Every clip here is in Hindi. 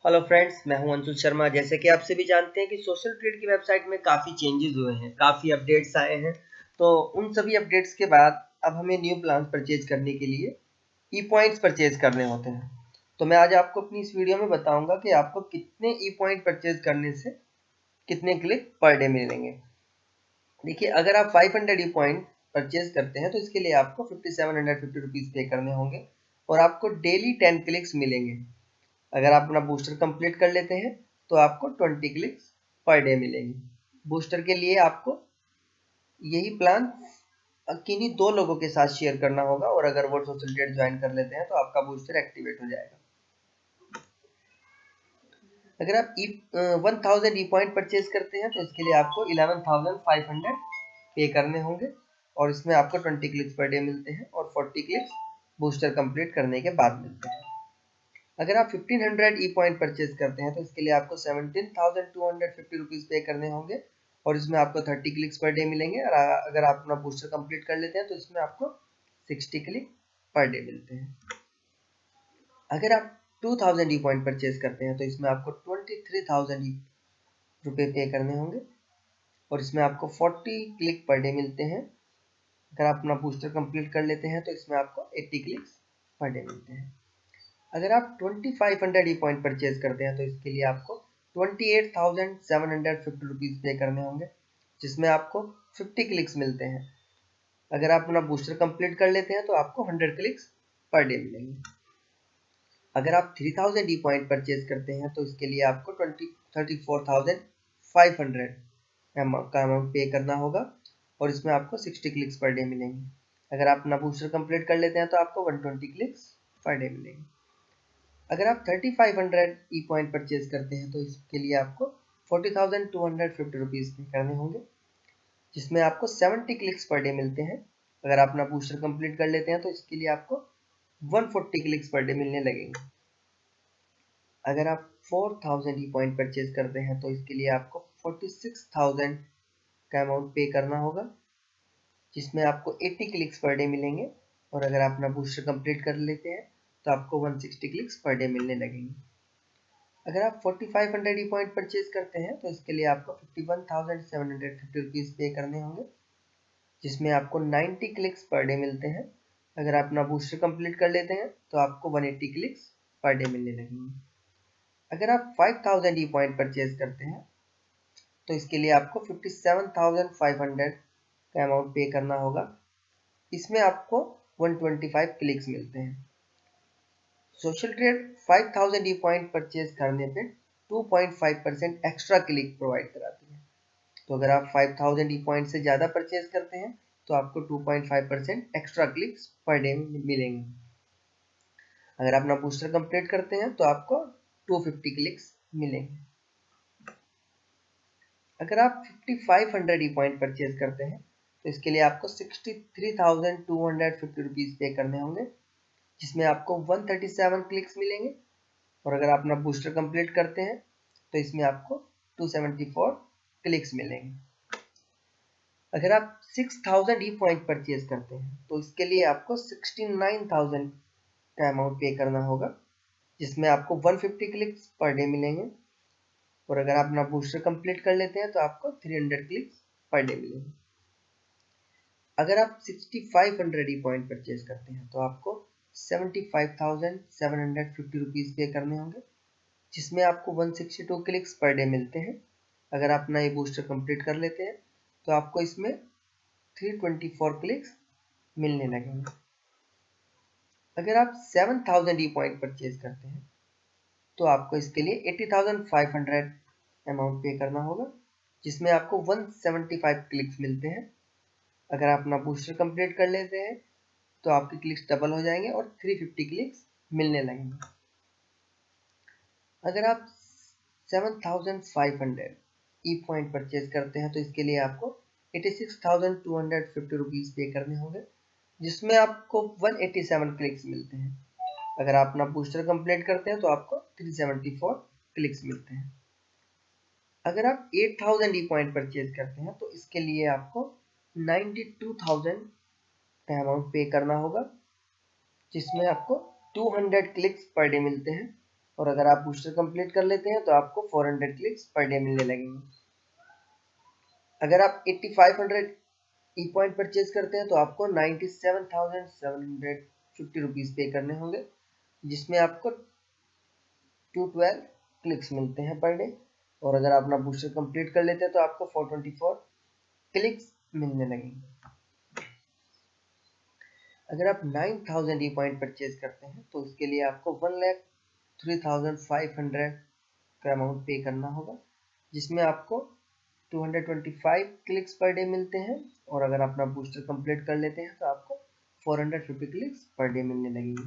हेलो फ्रेंड्स, मैं हूं अंशुल शर्मा। जैसे कि आप सभी जानते हैं कि सोशल ट्रेड की वेबसाइट में काफ़ी चेंजेस हुए हैं, काफ़ी अपडेट्स आए हैं। तो उन सभी अपडेट्स के बाद अब हमें न्यू प्लान परचेज करने के लिए ई पॉइंट्स परचेज करने होते हैं। तो मैं आज आपको अपनी इस वीडियो में बताऊंगा कि आपको कितने ई पॉइंट परचेज करने से कितने क्लिक पर डे मिलेंगे। देखिए, अगर आप 500 ई पॉइंट परचेज करते हैं तो इसके लिए आपको 5750 रुपीज़ पे करने होंगे और आपको डेली 10 क्लिक्स मिलेंगे। अगर आप अपना बूस्टर कंप्लीट कर लेते हैं तो आपको 20 क्लिक्स पर डे मिलेंगे। बूस्टर के लिए आपको यही प्लान किन्हीं 2 लोगों के साथ शेयर करना होगा और अगर वो सोशल ट्रेड ज्वाइन कर लेते हैं तो आपका बूस्टर एक्टिवेट हो जाएगा। अगर आप 1000 ई पॉइंट परचेज करते हैं तो इसके लिए आपको 11500 पे करने होंगे और इसमें आपको 20 क्लिक्स पर डे मिलते हैं और 40 क्लिक्स बूस्टर कंप्लीट करने के बाद मिलते हैं। अगर आप 1500 ई पॉइंट परचेज करते हैं तो इसके लिए आपको 17,250 रुपीज़ पे करने होंगे और इसमें आपको 30 क्लिक्स पर डे मिलेंगे और अगर आप अपना बूस्टर कंप्लीट कर लेते हैं तो इसमें आपको 60 क्लिक पर डे मिलते हैं। अगर आप 2000 ई पॉइंट परचेज करते हैं तो इसमें आपको 23,000 रुपये पे करने होंगे और इसमें आपको 40 क्लिक पर डे मिलते हैं। अगर आप अपना बूस्टर कंप्लीट कर लेते हैं तो इसमें आपको 80 क्लिक्स पर डे मिलते हैं। अगर आप 2500 ई पॉइंट परचेज करते हैं तो इसके लिए आपको 28,750 रुपीज़ पे करने होंगे जिसमें आपको 50 क्लिक्स मिलते हैं। अगर आप अपना बूस्टर कंप्लीट कर लेते हैं तो आपको 100 क्लिक्स पर डे मिलेंगे। अगर आप 3000 ई पॉइंट परचेज करते हैं तो इसके लिए आपको 34,500 का अमाउंट पे करना होगा और इसमें आपको 60 क्लिक्स पर डे मिलेंगे। अगर आप अपना बूस्टर कंप्लीट कर लेते हैं तो आपको 120 क्लिक्स पर डे मिलेंगे। अगर आप 3500 ई पॉइंट परचेज करते हैं तो इसके लिए आपको 40,250 रुपीज़ पे करने होंगे जिसमें आपको 70 क्लिक्स पर डे मिलते हैं। अगर आप अपना बूस्टर कंप्लीट कर लेते हैं तो इसके लिए आपको 140 क्लिक्स पर डे मिलने लगेंगे। अगर आप 4000 ई पॉइंट परचेज करते हैं तो इसके लिए आपको 46,000 का अमाउंट पे करना होगा जिसमें आपको 80 क्लिक्स पर डे मिलेंगे और अगर आप अपना बूस्टर कंप्लीट कर लेते हैं तो आपको 160 क्लिक्स पर डे मिलने लगेंगे। अगर आप 4500 ई पॉइंट परचेज करते हैं तो इसके लिए आपको 51,750 रुपीज़ पे करने होंगे जिसमें आपको 90 क्लिक्स पर डे मिलते हैं। अगर आप अपना बूस्टर कंप्लीट कर लेते हैं तो आपको 180 क्लिक्स पर डे मिलने लगेंगे। अगर आप 5000 ई पॉइंट परचेज करते हैं तो इसके लिए आपको 57,500 का अमाउंट पे करना होगा। इसमें आपको 125 क्लिक्स मिलते हैं। सोशल ट्रेड 5000 ई पॉइंट परचेज करने पे 2.5% एक्स्ट्रा क्लिक प्रोवाइड कराती है। तो अगर आप 5000 ई पॉइंट से ज़्यादा परचेज करते हैं तो आपको 2.5% एक्स्ट्रा क्लिक्स पर डे मिलेंगे। अगर आप अपना बूस्टर कंप्लीट करते हैं तो आपको 250 क्लिक्स मिलेंगे। अगर आप 5500 ई पॉइंट परचेज करते हैं तो इसके लिए आपको 63,250 रुपीज़ पे करने होंगे जिसमें आपको 137 क्लिक्स मिलेंगे और अगर आप अपना बूस्टर कंप्लीट करते हैं तो इसमें आपको 274 क्लिक्स मिलेंगे। अगर आप 6000 ई पॉइंट परचेज करते हैं तो इसके लिए आपको 69,000 का अमाउंट पे करना होगा जिसमें आपको 150 क्लिक्स पर डे मिलेंगे और अगर आप अपना बूस्टर कंप्लीट कर लेते हैं तो आपको 300 क्लिक्स पर डे मिलेंगे। अगर आप 6500 ई पॉइंट परचेज करते हैं तो आपको 75,750 रुपीज़ पे करने होंगे जिसमें आपको 162 क्लिक्स पर डे मिलते हैं। अगर आप अपना ये बूस्टर कंप्लीट कर लेते हैं तो आपको इसमें 324 क्लिक्स मिलने लगेंगे। अगर आप 7000 ई पॉइंट परचेज करते हैं तो आपको इसके लिए 80,500 अमाउंट पे करना होगा जिसमें आपको 175 क्लिक्स मिलते हैं। अगर आप अपना बूस्टर कंप्लीट कर लेते हैं तो आपके क्लिक्स डबल हो जाएंगे और 350 क्लिक्स मिलने लगेंगे। अगर आप 7500 ई पॉइंट परचेज करते हैं तो इसके लिए आपको 86,250 रुपीज़ पे करने होंगे जिसमें आपको 187 क्लिक्स मिलते हैं। अगर आप अपना बूस्टर कंप्लीट करते हैं तो आपको 374 क्लिक्स मिलते हैं। अगर आप 8000 ई पॉइंट परचेज करते हैं तो इसके लिए आपको 92,000 का अमाउंट पे करना होगा जिसमें आपको 200 क्लिक्स पर डे मिलते हैं। और अगर आप बूस्टर कंप्लीट कर लेते हैं तो आपको 400 क्लिक्स पर डे मिलने लगेंगे। अगर आप 8500 ई पॉइंट परचेज करते हैं तो आपको 97,750 रुपीज़ पे करने होंगे, जिसमें आपको 212 क्लिक्स मिलते हैं पर डे। और अगर आप अपना बूस्टर कंप्लीट कर लेते हैं तो आपको 424 क्लिक्स मिलने लगेंगे। अगर आप 9000 ई पॉइंट परचेज करते हैं तो उसके लिए आपको 1,03,500 का अमाउंट पे करना होगा, जिसमें आपको 225 क्लिक्स पर डे मिलते हैं। और अगर आप अपना बूस्टर कंप्लीट कर लेते हैं तो आपको 450 क्लिक्स पर डे मिलने लगेंगे।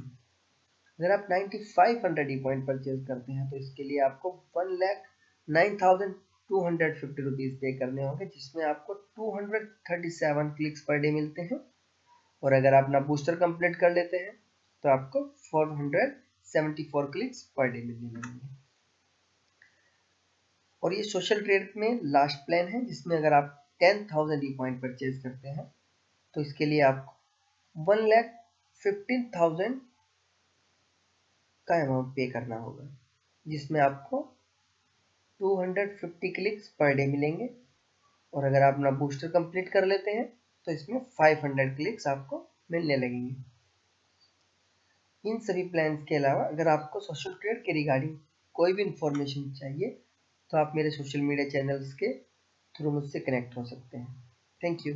अगर आप 9500 ई पॉइंट परचेज करते हैं तो इसके लिए आपको 1,09,250 रुपीज़ पे करने होंगे, जिसमें आपको 237 क्लिक्स पर डे मिलते हैं। और अगर आप अपना बूस्टर कंप्लीट कर लेते हैं तो आपको 474 क्लिक्स पर डे मिलने लगेंगे। और ये सोशल ट्रेड में लास्ट प्लान है, जिसमें अगर आप 10,000 ई पॉइंट परचेज करते हैं तो इसके लिए आपको 1,15,000 का अमाउंट पे करना होगा, जिसमें आपको 250 क्लिक्स पर डे मिलेंगे। और अगर आप अपना बूस्टर कंप्लीट कर लेते हैं तो इसमें 500 क्लिक्स आपको मिलने लगेंगे। इन सभी प्लान्स के अलावा अगर आपको सोशल ट्रेड के रिगार्डिंग कोई भी इंफॉर्मेशन चाहिए तो आप मेरे सोशल मीडिया चैनल्स के थ्रू मुझसे कनेक्ट हो सकते हैं। Thank you.